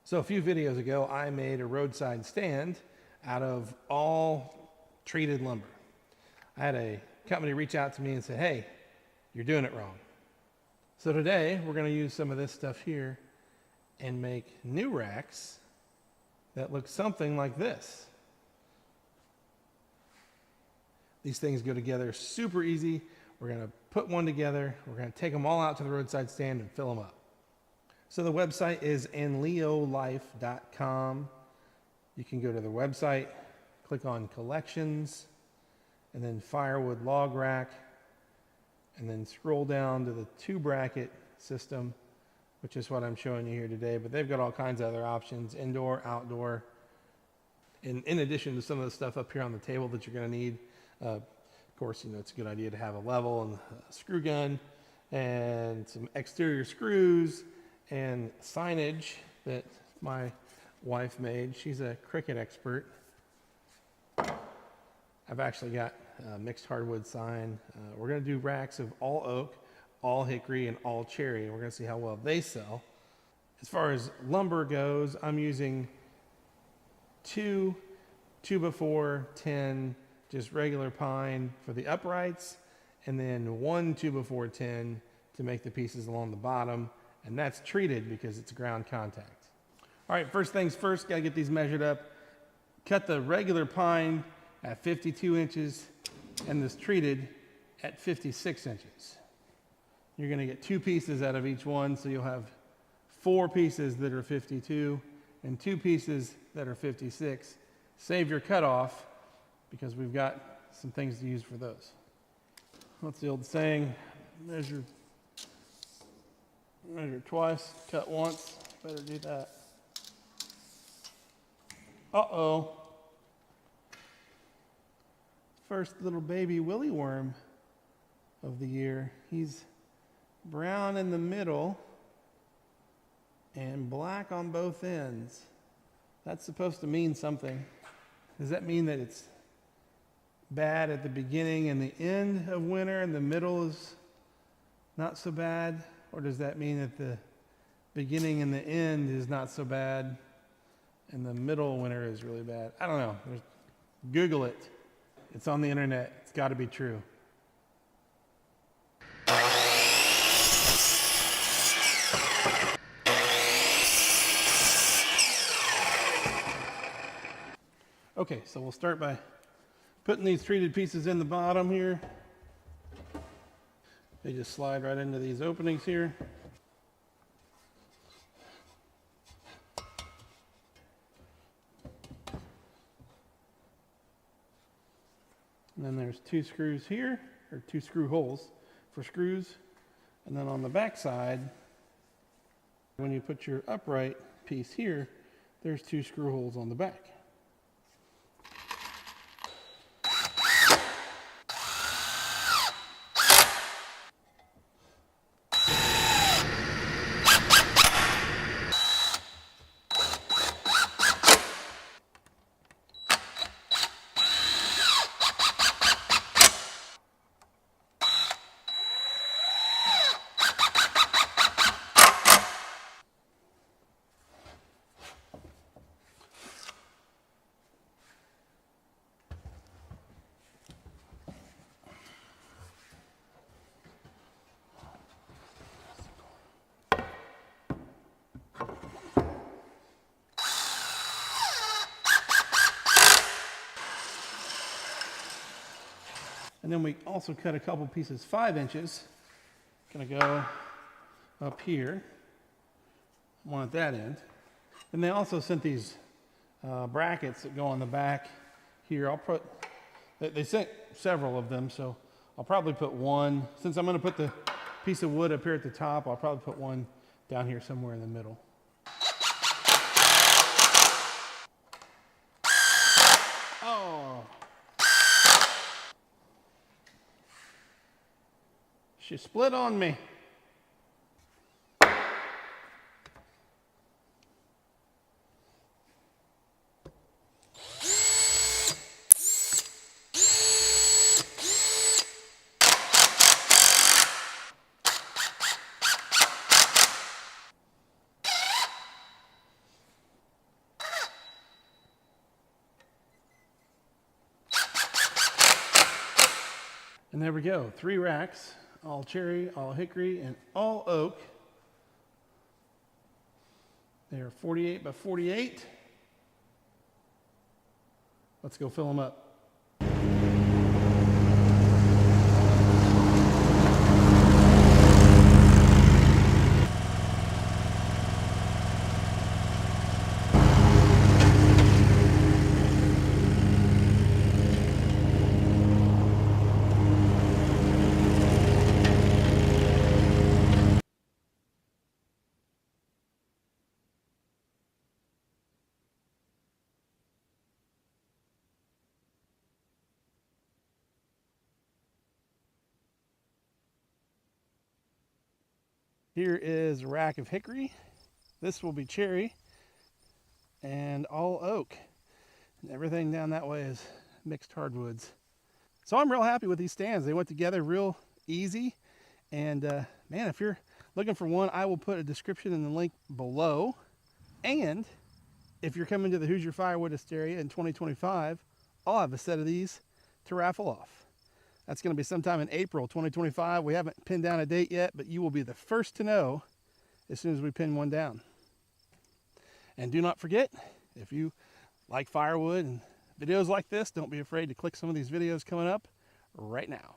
So a few videos ago, I made a roadside stand out of all treated lumber. I had a company reach out to me and say, hey, you're doing it wrong. So today, we're gonna use some of this stuff here and make new racks that look something like this. These things go together super easy. We're gonna put one together. We're gonna take them all out to the roadside stand and fill them up. So the website is enleolife.com. You can go to the website, click on collections, and then firewood log rack, and then scroll down to the 2-bracket system, which is what I'm showing you here today. But they've got all kinds of other options, indoor, outdoor, in addition to some of the stuff up here on the table that you're going to need. Of course, you know, it's a good idea to have a level and a screw gun and some exterior screws and signage that my wife made. She's a cricket expert. I've actually got a mixed hardwood sign. We're going to do racks of all oak, all hickory, and all cherry, and we're going to see how well they sell. As far as lumber goes, I'm using 2 2x4-10 just regular pine for the uprights, and then 1 2x4-10 to make the pieces along the bottom, and that's treated because it's ground contact. All right, first things first, gotta get these measured up. Cut the regular pine at 52 inches and this treated at 56 inches. You're gonna get 2 pieces out of each one, so you'll have 4 pieces that are 52 and 2 pieces that are 56. Save your cutoff because we've got some things to use for those. What's the old saying? Measure twice, cut once. Better do that. Uh-oh. First little baby willy worm of the year. He's brown in the middle and black on both ends. That's supposed to mean something. Does that mean that it's bad at the beginning and the end of winter and the middle is not so bad? Or does that mean that the beginning and the end is not so bad and the middle of winter is really bad? I don't know. Google it. It's on the internet. It's got to be true. Okay, so we'll start by putting these treated pieces in the bottom here. They just slide right into these openings here. And then there's 2 screws here, or 2 screw holes for screws. And then on the back side, when you put your upright piece here, there's 2 screw holes on the back. And then we also cut a couple pieces 5 inches. Gonna go up here, one at that end. And they also sent these brackets that go on the back here. They sent several of them, so I'll probably put one. Since I'm gonna put the piece of wood up here at the top, I'll probably put one down here somewhere in the middle. Oh. She split on me. And there we go, 3 racks, all cherry, all hickory, and all oak. They are 48 by 48. Let's go fill them up. Here is a rack of hickory. This will be cherry and all oak. And everything down that way is mixed hardwoods. So I'm real happy with these stands. They went together real easy. And man, if you're looking for one, I will put a description in the link below. And if you're coming to the Hoosier Firewood Hysteria in 2025, I'll have a set of these to raffle off. That's going to be sometime in April 2025. We haven't pinned down a date yet, but you will be the first to know as soon as we pin one down. And do not forget, if you like firewood and videos like this, don't be afraid to click some of these videos coming up right now.